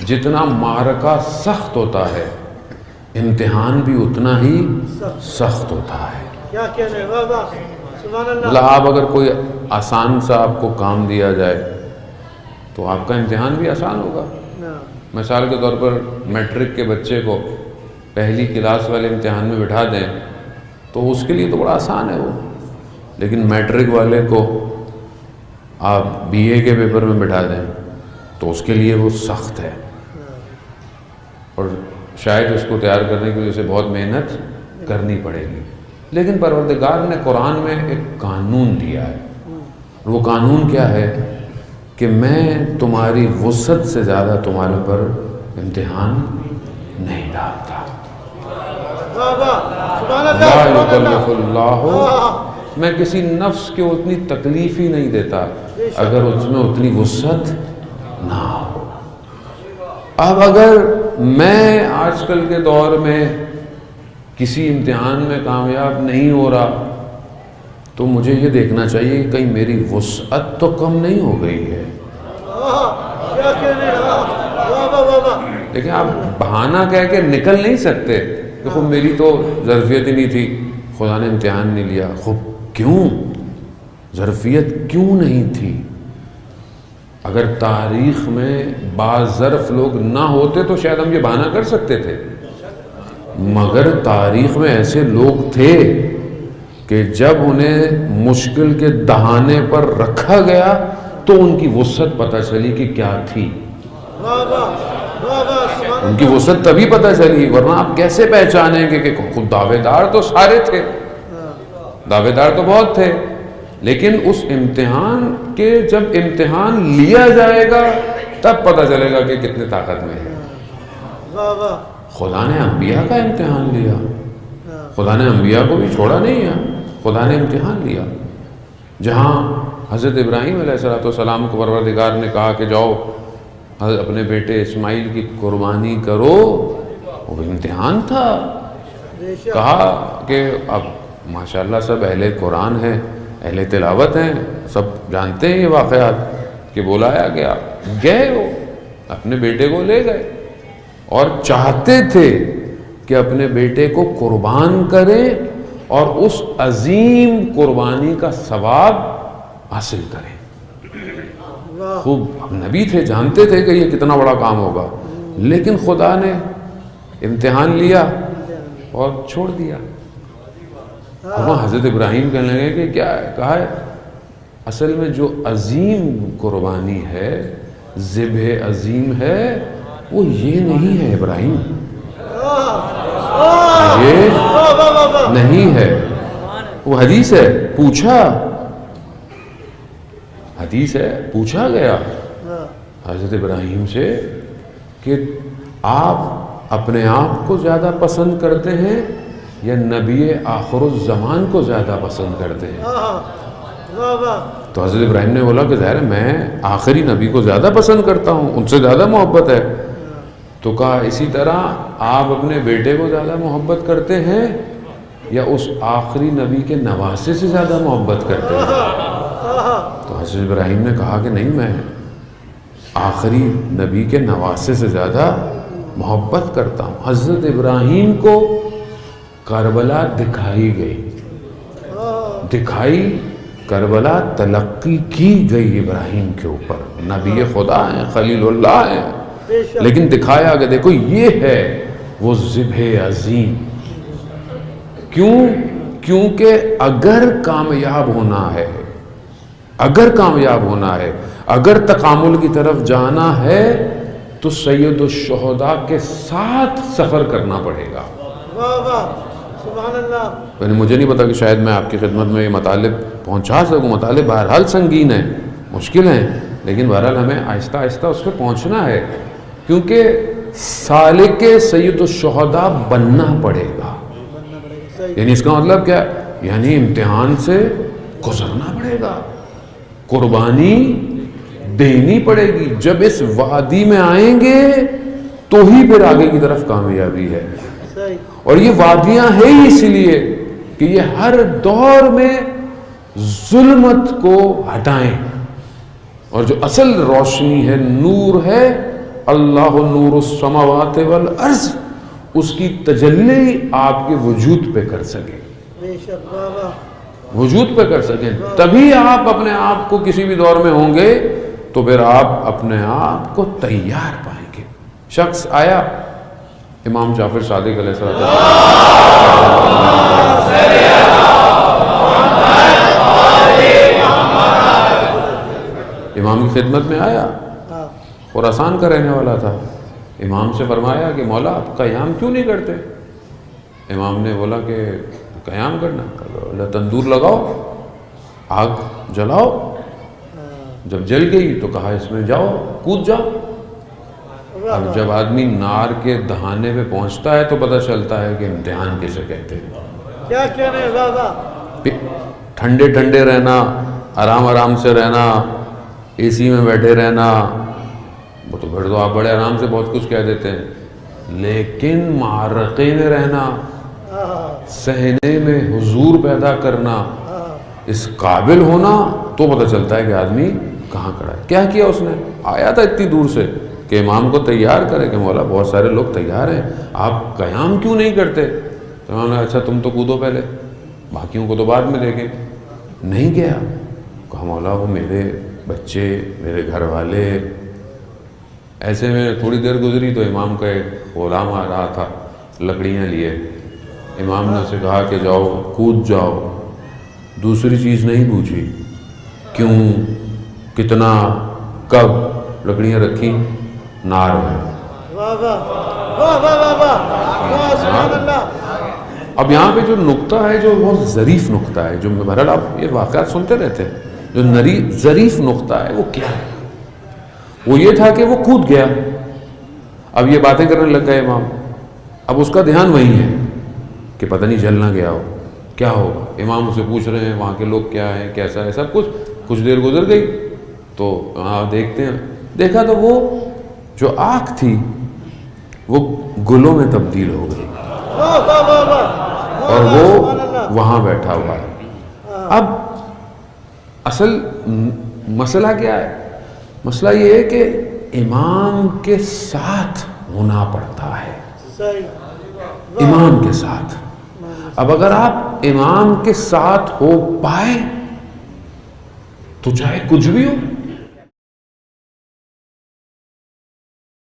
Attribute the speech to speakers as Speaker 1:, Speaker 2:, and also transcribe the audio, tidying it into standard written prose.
Speaker 1: جتنا معرکہ سخت ہوتا ہے امتحان بھی اتنا ہی سخت ہوتا ہے.
Speaker 2: کیا کہنے ہیں، واہ واہ، سبحان اللہ.
Speaker 1: مطلب آپ اگر کوئی آسان سا آپ کو کام دیا جائے تو آپ کا امتحان بھی آسان ہوگا. مثال کے طور پر میٹرک کے بچے کو پہلی کلاس والے امتحان میں بٹھا دیں تو اس کے لیے تو بڑا آسان ہے وہ، لیکن میٹرک والے کو آپ بی اے کے پیپر میں بٹھا دیں تو اس کے لیے وہ سخت ہے، اور شاید اس کو تیار کرنے کی وجہ سے بہت محنت کرنی پڑے گی. لیکن پروردگار نے قرآن میں ایک قانون دیا ہے، اور وہ قانون کیا ہے کہ میں تمہاری وسعت سے زیادہ تمہارے پر امتحان نہیں ڈالتا. لا یکلف اللہ، میں کسی نفس کو اتنی تکلیف ہی نہیں دیتا اگر اس میں اتنی وسعت نہ ہو. اب اگر میں آج کل کے دور میں کسی امتحان میں کامیاب نہیں ہو رہا تو مجھے یہ دیکھنا چاہیے کہ کہیں میری وسعت تو کم نہیں ہو گئی ہے. لیکن آپ بہانہ کہہ کے نکل نہیں سکتے کہ خب میری تو ظرفیت ہی نہیں تھی، خدا نے امتحان نہیں لیا. خب کیوں ظرفیت کیوں نہیں تھی؟ اگر تاریخ میں بعض ظرف لوگ نہ ہوتے تو شاید ہم یہ بہانہ کر سکتے تھے، مگر تاریخ میں ایسے لوگ تھے کہ جب انہیں مشکل کے دہانے پر رکھا گیا تو ان کی وسعت پتہ چلی کہ کیا تھی. ان کی وسعت تبھی پتہ چلی، ورنہ آپ کیسے پہچانیں گے کہ خود دعوے دار تو سارے تھے، دعوے دار تو بہت تھے، لیکن اس امتحان کے جب امتحان لیا جائے گا تب پتہ چلے گا کہ کتنے طاقت میں ہے. خدا نے انبیاء کا امتحان لیا، خدا نے انبیاء کو بھی چھوڑا نہیں ہے، خدا نے امتحان لیا. جہاں حضرت ابراہیم علیہ السلام کو پروردگار نے کہا کہ جاؤ اپنے بیٹے اسماعیل کی قربانی کرو، وہ امتحان تھا. کہا کہ اب ماشاءاللہ سب اہل قرآن ہیں، اہل تلاوت ہیں، سب جانتے ہیں یہ واقعات، کہ بلایا گیا، گئے وہ اپنے بیٹے کو لے گئے اور چاہتے تھے کہ اپنے بیٹے کو قربان کریں اور اس عظیم قربانی کا ثواب حاصل کریں. خوب نبی تھے، جانتے تھے کہ یہ کتنا بڑا کام ہوگا، لیکن خدا نے امتحان لیا اور چھوڑ دیا. وہاں حضرت ابراہیم کہنے لگے کہ کیا ہے؟ کہا ہے اصل میں جو عظیم قربانی ہے، ذبح عظیم ہے، وہ یہ نہیں ہے ابراہیم، یہ نہیں ہے. وہ حدیث ہے، پوچھا، حدیث ہے، پوچھا گیا حضرت ابراہیم سے کہ آپ اپنے آپ کو زیادہ پسند کرتے ہیں یا نبی آخر الزمان کو زیادہ پسند کرتے ہیں؟ تو حضرت ابراہیم نے بولا کہ ظاہر ہے میں آخری نبی کو زیادہ پسند کرتا ہوں، ان سے زیادہ محبت ہے. تو کہا اسی طرح آپ اپنے بیٹے کو زیادہ محبت کرتے ہیں یا اس آخری نبی کے نواسے سے زیادہ محبت کرتے ہیں؟ تو حضرت ابراہیم نے کہا کہ نہیں، میں آخری نبی کے نواسے سے زیادہ محبت کرتا ہوں. حضرت ابراہیم کو کربلا دکھائی گئی، دکھائی کربلا تلقی کی گئی ابراہیم کے اوپر. نبی خدا ہیں، خلیل اللہ ہیں، لیکن دکھایا کہ دیکھو یہ ہے وہ ذبح عظیم. کیوں؟ کیونکہ اگر کامیاب ہونا ہے، اگر کامیاب ہونا ہے، اگر تکامل کی طرف جانا ہے تو سید الشہداء کے ساتھ سفر کرنا پڑے گا.
Speaker 2: سبحان اللہ.
Speaker 1: یعنی مجھے نہیں پتا کہ شاید میں آپ کی خدمت میں یہ مطالب پہنچا سکوں. مطالب بہرحال سنگین ہیں، مشکل ہیں، لیکن بہرحال ہمیں آہستہ آہستہ اس پہ پہنچنا ہے، کیونکہ سالک سید الشہداء بننا پڑے گا. یعنی اس کا مطلب کیا؟ یعنی امتحان سے گزرنا پڑے گا، قربانی دینی پڑے گی. جب اس وادی میں آئیں گے تو ہی پھر آگے کی طرف کامیابی ہے. اور یہ وادیاں ہیں ہی اس لیے کہ یہ ہر دور میں ظلمت کو ہٹائیں، اور جو اصل روشنی ہے، نور ہے، اللہ نور السماوات والارض اس کی تجلی آپ کے وجود پہ کر سکے،
Speaker 2: بے شک بابا
Speaker 1: وجود پہ کر سکیں، تبھی آپ اپنے آپ کو کسی بھی دور میں ہوں گے تو پھر آپ اپنے آپ کو تیار پائیں گے۔ شخص آیا امام جعفر صادق علیہ السلام امام کی خدمت میں آیا،
Speaker 2: ہاں
Speaker 1: خراسان کا رہنے والا تھا۔ امام سے فرمایا کہ مولا آپ قیام کیوں نہیں کرتے؟ امام نے بولا کہ قیام کرنا، اللہ تندور لگاؤ، آگ جلاؤ، جب جل گئی تو کہا اس میں جاؤ، کود جاؤ۔ اب جب آدمی نار کے دہانے پہ پہنچتا ہے تو پتہ چلتا ہے کہ امتحان کسے کہتے ہیں۔
Speaker 2: کیا کہنے ہیں بابا؟
Speaker 1: ٹھنڈے ٹھنڈے رہنا، آرام آرام سے رہنا، اے سی میں بیٹھے رہنا، وہ تو پھر تو آپ بڑے آرام سے بہت کچھ کہہ دیتے ہیں، لیکن معرقے میں رہنا، سہنے میں حضور پیدا کرنا، اس قابل ہونا، تو پتہ چلتا ہے کہ آدمی کہاں کھڑا ہے۔ کیا کیا اس نے؟ آیا تھا اتنی دور سے کہ امام کو تیار کرے کہ مولا بہت سارے لوگ تیار ہیں، آپ قیام کیوں نہیں کرتے؟ تو انہوں نے اچھا تم تو کودو پہلے، باقیوں کو تو بعد میں دیکھیں۔ نہیں گیا، کہا مولا وہ میرے بچے، میرے گھر والے۔ ایسے میں تھوڑی دیر گزری تو امام کا ایک غلام آ رہا تھا لکڑیاں لیے۔ امام نے اسے کہا کہ جاؤ کود جاؤ، دوسری چیز نہیں پوچھی، کیوں، کتنا، کب، لکڑیاں رکھی، نار ہے۔
Speaker 2: واہ واہ واہ واہ واہ واہ، سبحان اللہ۔
Speaker 1: اب یہاں پہ جو نقطہ ہے جو بہت ظریف نقطہ ہے، جو بہرحال آپ یہ واقعات سنتے رہتے ہیں، جو ظریف نقطہ ہے وہ کیا ہے؟ وہ یہ تھا کہ وہ کود گیا، اب یہ باتیں کرنے لگ گئے امام، اب اس کا دھیان وہی ہے کہ پتہ نہیں جل نہ گیا ہو، کیا ہوگا۔ امام اسے پوچھ رہے ہیں وہاں کے لوگ کیا ہیں، کیسا ہے، سب کچھ دیر گزر گئی تو آپ دیکھتے ہیں، دیکھا تو وہ جو آنکھ تھی وہ گلوں میں تبدیل ہو گئی
Speaker 2: واہ واہ واہ واہ،
Speaker 1: اور
Speaker 2: سبحان
Speaker 1: وہ
Speaker 2: اللہ۔
Speaker 1: وہاں بیٹھا ہوا ہے۔ اب اصل مسئلہ کیا ہے؟ مسئلہ یہ ہے کہ امام کے ساتھ ہونا پڑتا ہے،
Speaker 2: صحیح،
Speaker 1: امام کے ساتھ۔ اب اگر آپ امام کے ساتھ ہو پائے تو چاہے کچھ بھی ہو،